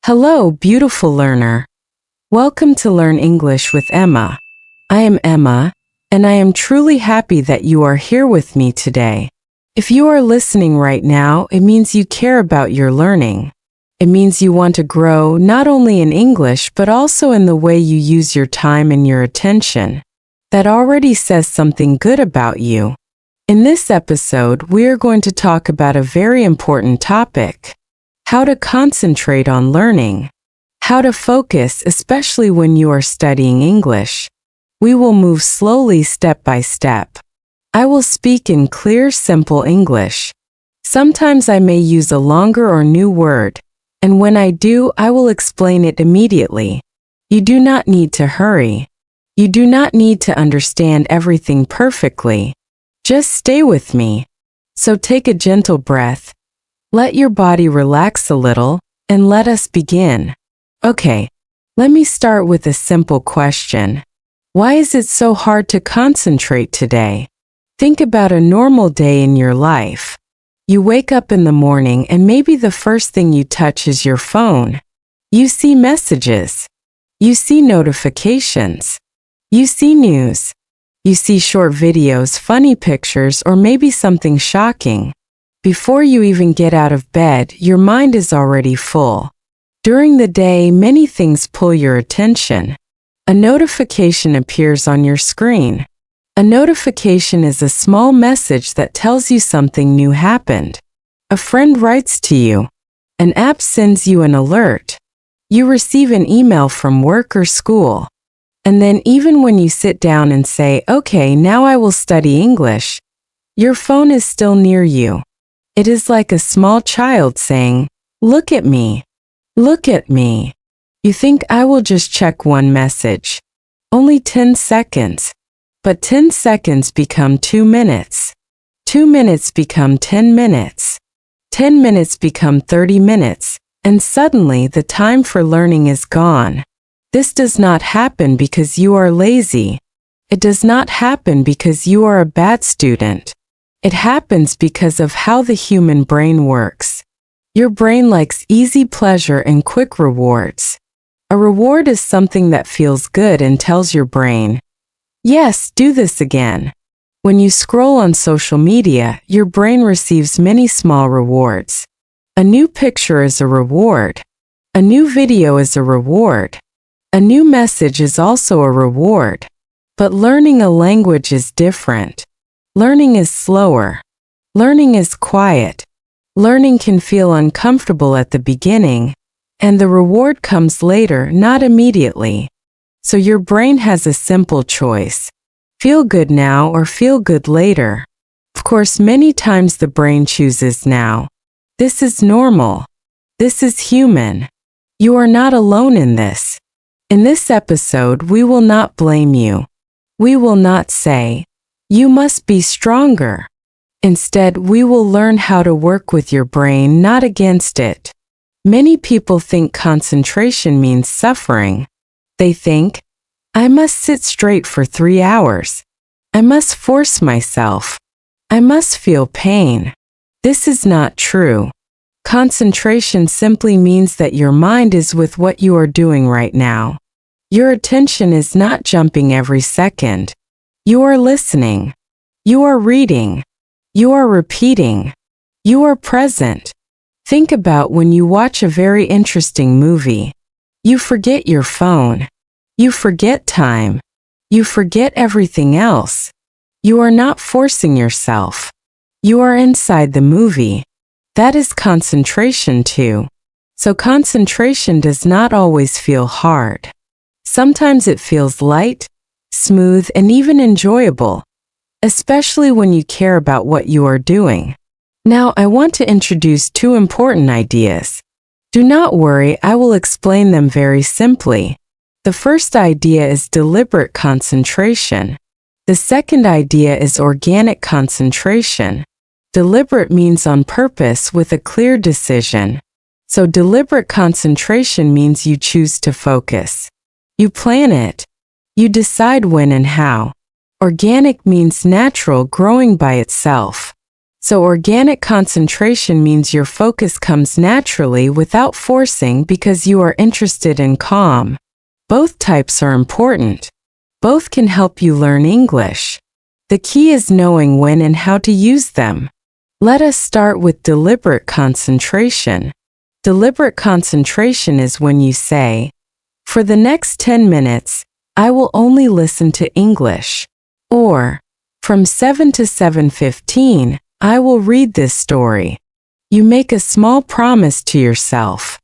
Hello, beautiful learner. Welcome to Learn English with Emma. I am Emma, and I am truly happy that you are here with me today. If you are listening right now, it means you care about your learning. It means you want to grow not only in English but also in the way you use your time and your attention. That already says something good about you. In this episode, we are going to talk about a very important topic: how to concentrate on learning, how to focus, especially when you are studying English. We will move slowly step by step. I will speak in clear, simple English. Sometimes I may use a longer or new word, and when I do, I will explain it immediately. You do not need to hurry. You do not need to understand everything perfectly. Just stay with me. So take a gentle breath. Let your body relax a little, and let us begin. Okay, let me start with a simple question. Why is it so hard to concentrate today? Think about a normal day in your life. You wake up in the morning and maybe the first thing you touch is your phone. You see messages. You see notifications. You see news. You see short videos, funny pictures, or maybe something shocking. Before you even get out of bed, your mind is already full. During the day, many things pull your attention. A notification appears on your screen. A notification is a small message that tells you something new happened. A friend writes to you. An app sends you an alert. You receive an email from work or school. And then even when you sit down and say, "Okay, now I will study English," your phone is still near you. It is like a small child saying, "Look at me. Look at me." You think, "I will just check one message. Only 10 seconds. But 10 seconds become 2 minutes. 2 minutes become 10 minutes. 10 minutes become 30 minutes. And suddenly the time for learning is gone. This does not happen because you are lazy. It does not happen because you are a bad student. It happens because of how the human brain works. Your brain likes easy pleasure and quick rewards. A reward is something that feels good and tells your brain, "Yes, do this again." When you scroll on social media, your brain receives many small rewards. A new picture is a reward. A new video is a reward. A new message is also a reward. But learning a language is different. Learning is slower. Learning is quiet. Learning can feel uncomfortable at the beginning, and the reward comes later, not immediately. So your brain has a simple choice: feel good now or feel good later. Of course, many times the brain chooses now. This is normal. This is human. You are not alone in this. In this episode, we will not blame you. We will not say, "You must be stronger." Instead, we will learn how to work with your brain, not against it. Many people think concentration means suffering. They think, "I must sit straight for 3 hours. I must force myself. I must feel pain." This is not true. Concentration simply means that your mind is with what you are doing right now. Your attention is not jumping every second. You are listening. You are reading. You are repeating. You are present. Think about when you watch a very interesting movie. You forget your phone. You forget time. You forget everything else. You are not forcing yourself. You are inside the movie. That is concentration too. So concentration does not always feel hard. Sometimes it feels light, smooth, and even enjoyable, especially when you care about what you are doing. Now I want to introduce 2 important ideas. Do not worry, I will explain them very simply. The first idea is deliberate concentration. The second idea is organic concentration. Deliberate means on purpose with a clear decision. So deliberate concentration means you choose to focus. You plan it. You decide when and how. Organic means natural, growing by itself. So organic concentration means your focus comes naturally without forcing because you are interested in calm. Both types are important. Both can help you learn English. The key is knowing when and how to use them. Let us start with deliberate concentration. Deliberate concentration is when you say, "For the next 10 minutes, I will only listen to English." Or, "From 7 to 7:15, I will read this story." You make a small promise to yourself.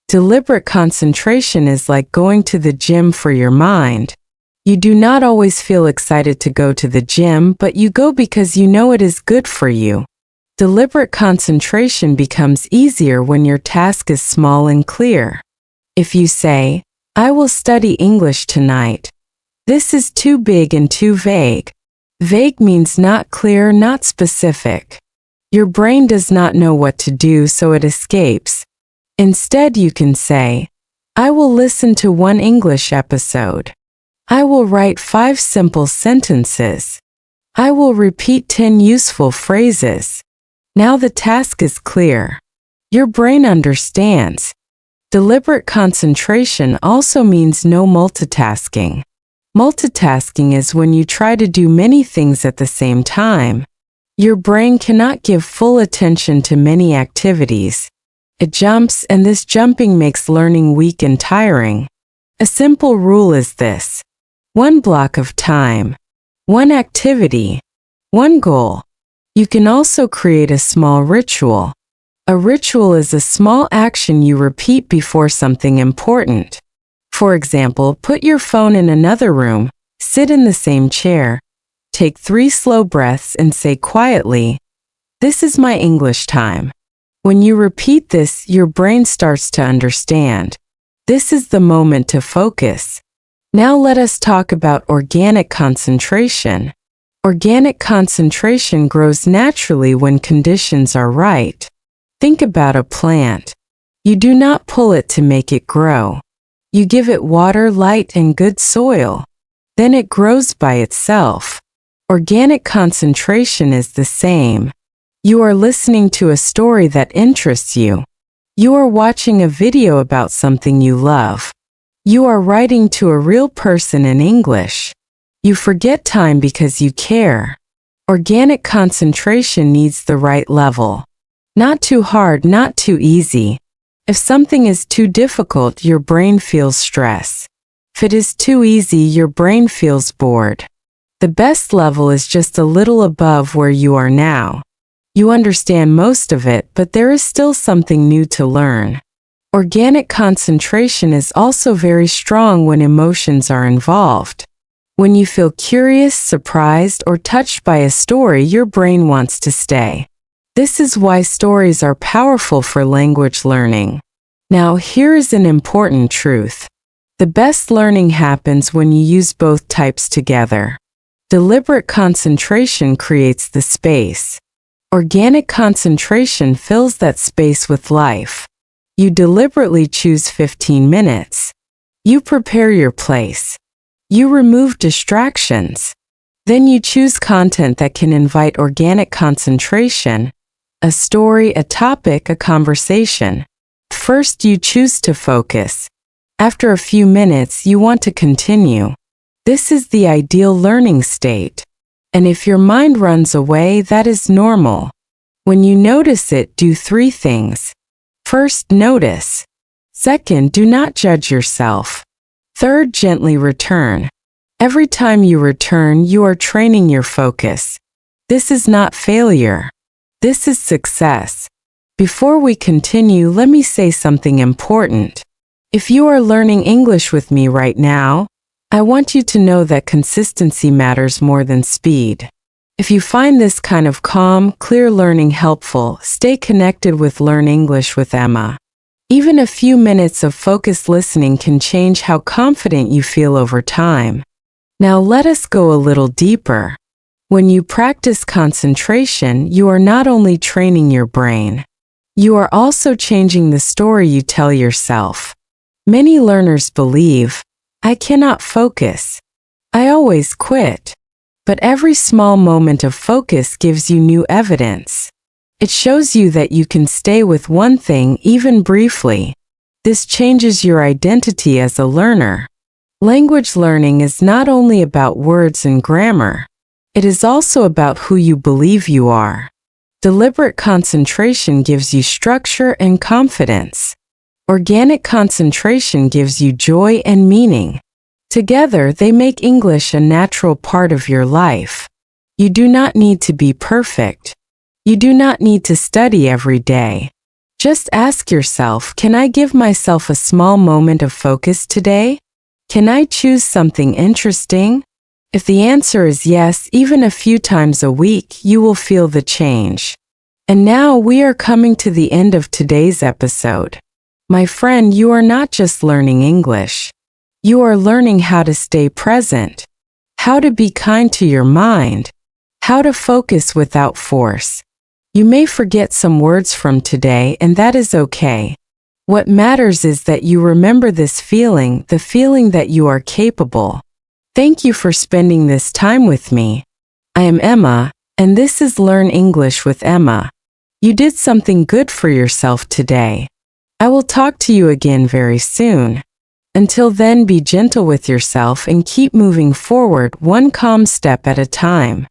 Deliberate concentration is like going to the gym for your mind. You do not always feel excited to go to the gym, but you go because you know it is good for you. Deliberate concentration becomes easier when your task is small and clear. If you say, "I will study English tonight," this is too big and too vague. Vague means not clear, not specific. Your brain does not know what to do, so it escapes. Instead, you can say, "I will listen to one English episode. I will write 5 simple sentences. I will repeat 10 useful phrases." Now the task is clear. Your brain understands. Deliberate concentration also means no multitasking. Multitasking is when you try to do many things at the same time. Your brain cannot give full attention to many activities. It jumps, and this jumping makes learning weak and tiring. A simple rule is this: one block of time, one activity, one goal. You can also create a small ritual. A ritual is a small action you repeat before something important. For example, put your phone in another room, sit in the same chair, take 3 slow breaths and say quietly, "This is my English time." When you repeat this, your brain starts to understand. This is the moment to focus. Now let us talk about organic concentration. Organic concentration grows naturally when conditions are right. Think about a plant. You do not pull it to make it grow. You give it water, light, and good soil. Then it grows by itself. Organic concentration is the same. You are listening to a story that interests you. You are watching a video about something you love. You are writing to a real person in English. You forget time because you care. Organic concentration needs the right level. Not too hard, not too easy. If something is too difficult, your brain feels stress. If it is too easy, your brain feels bored. The best level is just a little above where you are now. You understand most of it, but there is still something new to learn. Organic concentration is also very strong when emotions are involved. When you feel curious, surprised, or touched by a story, your brain wants to stay. This is why stories are powerful for language learning. Now, here is an important truth. The best learning happens when you use both types together. Deliberate concentration creates the space. Organic concentration fills that space with life. You deliberately choose 15 minutes. You prepare your place. You remove distractions. Then you choose content that can invite organic concentration, a story, a topic, a conversation. First, you choose to focus. After a few minutes, you want to continue. This is the ideal learning state. And if your mind runs away, that is normal. When you notice it, do 3 things. First, notice. Second, do not judge yourself. Third, gently return. Every time you return, you are training your focus. This is not failure. This is success. Before we continue, let me say something important. If you are learning English with me right now, I want you to know that consistency matters more than speed. If you find this kind of calm, clear learning helpful, stay connected with Learn English with Emma. Even a few minutes of focused listening can change how confident you feel over time. Now let us go a little deeper. When you practice concentration, you are not only training your brain, you are also changing the story you tell yourself. Many learners believe, "I cannot focus. I always quit. But every small moment of focus gives you new evidence. It shows you that you can stay with one thing even briefly. This changes your identity as a learner. Language learning is not only about words and grammar. It is also about who you believe you are. Deliberate concentration gives you structure and confidence. Organic concentration gives you joy and meaning. Together, they make English a natural part of your life. You do not need to be perfect. You do not need to study every day. Just ask yourself, can I give myself a small moment of focus today? Can I choose something interesting? If the answer is yes, even a few times a week, you will feel the change. And now we are coming to the end of today's episode. My friend, you are not just learning English. You are learning how to stay present, how to be kind to your mind, how to focus without force. You may forget some words from today, and that is okay. What matters is that you remember this feeling, the feeling that you are capable. Thank you for spending this time with me. I am Emma, and this is Learn English with Emma. You did something good for yourself today. I will talk to you again very soon. Until then, be gentle with yourself and keep moving forward one calm step at a time.